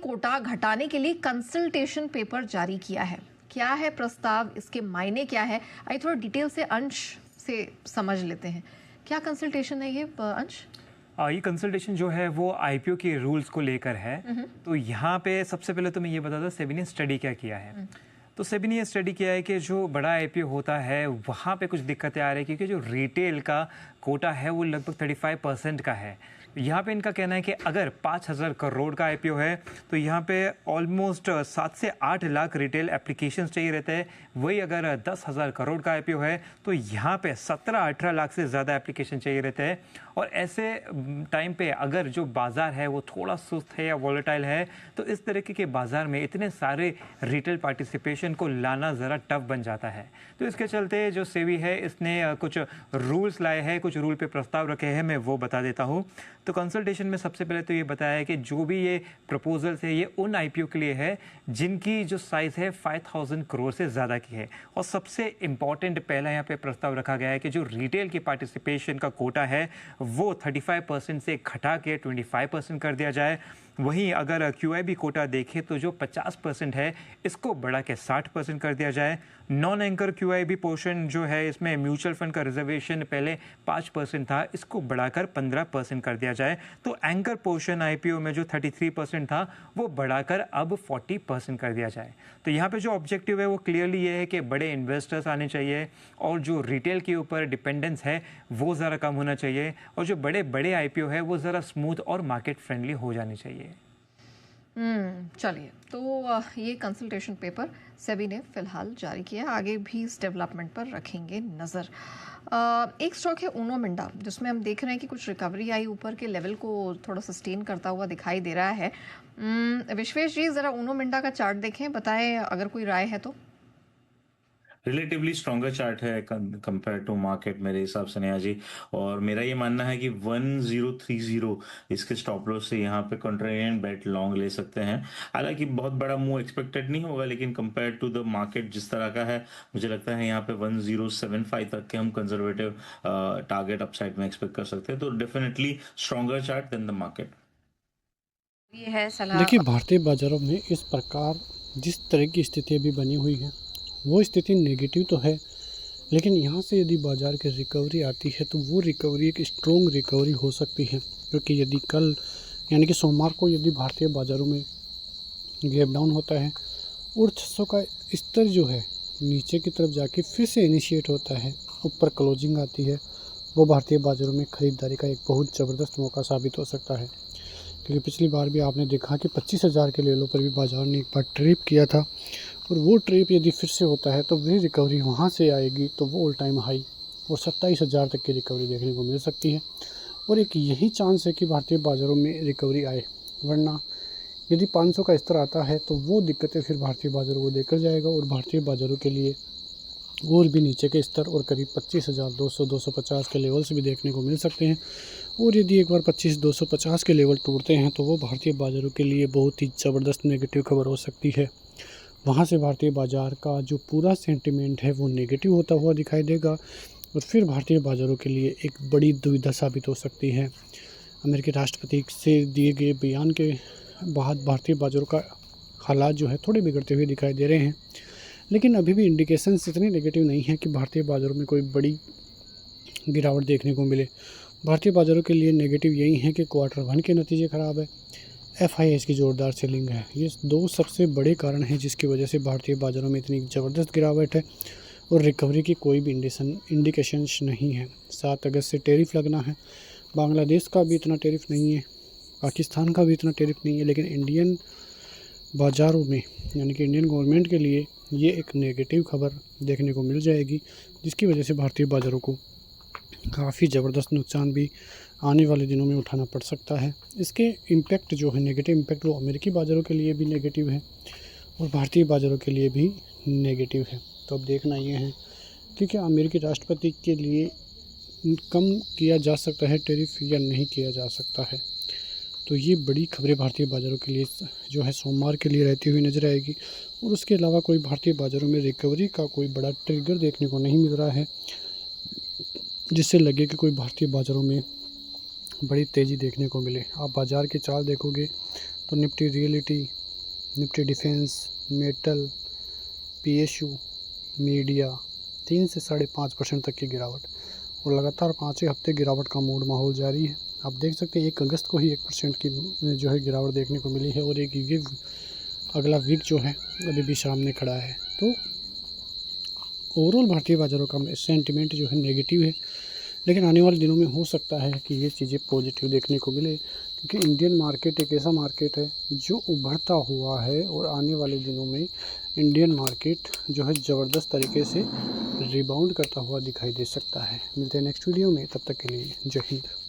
कोटा घटाने के लिए कंसल्टेशन पेपर जारी किया है। क्या है प्रस्ताव, इसके मायने क्या है, आइए थोड़ा डिटेल से अंश से समझ लेते हैं। क्या कंसल्टेशन है ये अंश? ये कंसल्टेशन जो है वो आईपीओ के रूल्स को लेकर है। तो यहाँ पे सबसे पहले तो मैं ये बता दूं सेबी ने स्टडी क्या किया है। तो सेबी ने ये स्टडी किया है कि जो बड़ा आईपीओ होता है वहाँ पे कुछ दिक्कतें आ रही है, क्योंकि जो रिटेल का कोटा है वो लगभग 35% का है। यहाँ पे इनका कहना है कि अगर 5,000 करोड़ का आईपीओ है तो यहाँ पे ऑलमोस्ट 7 से 8 लाख रिटेल एप्लीकेशंस चाहिए रहते हैं। वही अगर 10,000 करोड़ का आईपीओ है तो यहाँ पे 17-18 लाख से ज़्यादा एप्लीकेशन चाहिए रहते हैं। और ऐसे टाइम पे अगर जो बाज़ार है वो थोड़ा सुस्त है या वॉलेटाइल है तो इस तरीके के बाज़ार में इतने सारे रिटेल पार्टिसिपेशन को लाना ज़रा टफ बन जाता है। तो इसके चलते जो सेबी है इसने कुछ रूल्स लाए हैं, कुछ रूल पे प्रस्ताव रखे हैं, मैं वो बता देता हूँ। तो कंसल्टेशन में सबसे पहले तो ये बताया है कि जो भी ये प्रपोजल्स है ये उन आईपीओ के लिए है जिनकी जो साइज़ है 5,000 करोड़ से ज़्यादा की है। और सबसे इम्पॉर्टेंट पहला यहाँ पे प्रस्ताव रखा गया है कि जो रिटेल की पार्टिसिपेशन का कोटा है वो 35% से घटा के 25% कर दिया जाए। वहीं अगर क्यूआईबी कोटा देखें तो जो 50% है इसको बढ़ा के 60% कर दिया जाए। नॉन एंकर क्यूआईबी पोर्शन जो है इसमें म्यूचुअल फंड का रिजर्वेशन पहले 5% था, इसको बढ़ाकर 15% कर दिया जाए। तो एंकर पोर्शन आईपीओ में जो 33% था वो बढ़ाकर अब 40% कर दिया जाए। तो यहाँ पे जो ऑब्जेक्टिव है वो क्लियरली ये है कि बड़े इन्वेस्टर्स आने चाहिए और जो रिटेल के ऊपर डिपेंडेंस है वो ज़रा कम होना चाहिए और जो बड़े बड़े आईपीओ है वो ज़रा स्मूथ और मार्केट फ्रेंडली हो जानी चाहिए। चलिए, तो ये कंसल्टेशन पेपर सेबी ने फिलहाल जारी किया, आगे भी इस डेवलपमेंट पर रखेंगे नज़र। एक स्टॉक है ऊनो मिंडा, जिसमें हम देख रहे हैं कि कुछ रिकवरी आई, ऊपर के लेवल को थोड़ा सस्टेन करता हुआ दिखाई दे रहा है। विश्वेश जी, ज़रा ऊनो मिंडा का चार्ट देखें, बताएं अगर कोई राय है तो। रिलेटिवली स्ट्रॉन्गर चार्ट है कंपेयर टू मार्केट मेरे हिसाब से नेहा जी। और मेरा ये मानना है कि 1030 इसके स्टॉप लॉस से यहाँ पे कॉन्ट्रेरियन बेट लॉन्ग ले सकते हैं। हालांकि बहुत बड़ा मूव एक्सपेक्टेड नहीं होगा, लेकिन कंपेयर टू द मार्केट जिस तरह का है मुझे लगता है यहाँ पे 1075 तक के हम कंजर्वेटिव टारगेट अपसाइड में एक्सपेक्ट कर सकते हैं। तो definitely stronger chart than the market. ये है सलाह। देखिए, भारतीय बाज़ारों में इस प्रकार जिस तरह की स्थिति अभी बनी हुई है वो स्थिति नेगेटिव तो है, लेकिन यहाँ से यदि बाज़ार की रिकवरी आती है तो वो रिकवरी एक स्ट्रॉन्ग रिकवरी हो सकती है। क्योंकि यदि कल यानी कि सोमवार को यदि भारतीय बाज़ारों में गैप डाउन होता है और 600 का स्तर जो है नीचे की तरफ जाके फिर से इनिशिएट होता है, ऊपर क्लोजिंग आती है, वो भारतीय बाज़ारों में ख़रीदारी का एक बहुत ज़बरदस्त मौका साबित हो सकता है। क्योंकि पिछली बार भी आपने देखा कि 25,000 के लेवलों पर भी बाज़ार ने एक बार ट्रिप किया था, और वो ट्रिप यदि फिर से होता है तो वही रिकवरी वहाँ से आएगी तो वो ऑल टाइम हाई और 27,000 तक की रिकवरी देखने को मिल सकती है। और एक यही चांस है कि भारतीय बाज़ारों में रिकवरी आए, वरना यदि 500 का स्तर आता है तो वो दिक्कतें फिर भारतीय बाज़ारों को देकर जाएगा और भारतीय बाज़ारों के लिए और भी नीचे के स्तर और करीब 25,200-250 के लेवल्स भी देखने को मिल सकते हैं। और यदि एक बार 25,250 के लेवल टूटते हैं तो वो भारतीय बाज़ारों के लिए बहुत ही ज़बरदस्त नेगेटिव खबर हो सकती है। वहाँ से भारतीय बाज़ार का जो पूरा सेंटिमेंट है वो नेगेटिव होता हुआ दिखाई देगा और फिर भारतीय बाज़ारों के लिए एक बड़ी दुविधा साबित हो सकती है। अमेरिकी राष्ट्रपति से दिए गए बयान के बाद भारतीय बाज़ारों का हालात जो है थोड़े बिगड़ते हुए दिखाई दे रहे हैं, लेकिन अभी भी इंडिकेशंस इतनी नेगेटिव नहीं है कि भारतीय बाज़ारों में कोई बड़ी गिरावट देखने को मिले। भारतीय बाज़ारों के लिए नेगेटिव यही है कि Q1 के नतीजे ख़राब है, FIS की ज़ोरदार सेलिंग है। ये दो सबसे बड़े कारण हैं जिसकी वजह से भारतीय बाज़ारों में इतनी ज़बरदस्त गिरावट है और रिकवरी की कोई भी इंडिकेशंस नहीं है। 7 अगस्त से टैरिफ लगना है, बांग्लादेश का भी इतना टैरिफ नहीं है, पाकिस्तान का भी इतना टैरिफ नहीं है, लेकिन इंडियन बाज़ारों में यानी कि इंडियन गवर्नमेंट के लिए ये एक नेगेटिव खबर देखने को मिल जाएगी, जिसकी वजह से भारतीय बाज़ारों को काफ़ी ज़बरदस्त नुकसान भी आने वाले दिनों में उठाना पड़ सकता है। इसके इम्पैक्ट जो है नेगेटिव इम्पैक्ट वो अमेरिकी बाज़ारों के लिए भी नेगेटिव है और भारतीय बाज़ारों के लिए भी नेगेटिव है। तो अब देखना ये है कि क्या अमेरिकी राष्ट्रपति के लिए कम किया जा सकता है टैरिफ या नहीं किया जा सकता है। तो ये बड़ी खबरें भारतीय बाज़ारों के लिए जो है सोमवार के लिए रहती हुई नज़र आएगी। और उसके अलावा कोई भारतीय बाज़ारों में रिकवरी का कोई बड़ा ट्रिगर देखने को नहीं मिल रहा है जिससे लगे कि कोई भारतीय बाज़ारों में बड़ी तेज़ी देखने को मिले। आप बाज़ार के चाल देखोगे तो Nifty reality, Nifty defence, metal, PSU, media 3 से 5.5% तक की गिरावट और लगातार 5 हफ्ते गिरावट का मूड माहौल जारी है। आप देख सकते हैं 1 अगस्त को ही 1% की जो है गिरावट देखने को मिली है और एक ये अगला वीक जो है अभी भी सामने खड़ा है। तो ओवरऑल भारतीय बाज़ारों का सेंटिमेंट जो है नेगेटिव है, लेकिन आने वाले दिनों में हो सकता है कि ये चीज़ें पॉजिटिव देखने को मिले, क्योंकि इंडियन मार्केट एक ऐसा मार्केट है जो उभरता हुआ है और आने वाले दिनों में इंडियन मार्केट जो है ज़बरदस्त तरीके से रिबाउंड करता हुआ दिखाई दे सकता है। मिलते हैं नेक्स्ट वीडियो में, तब तक के लिए जय हिंद।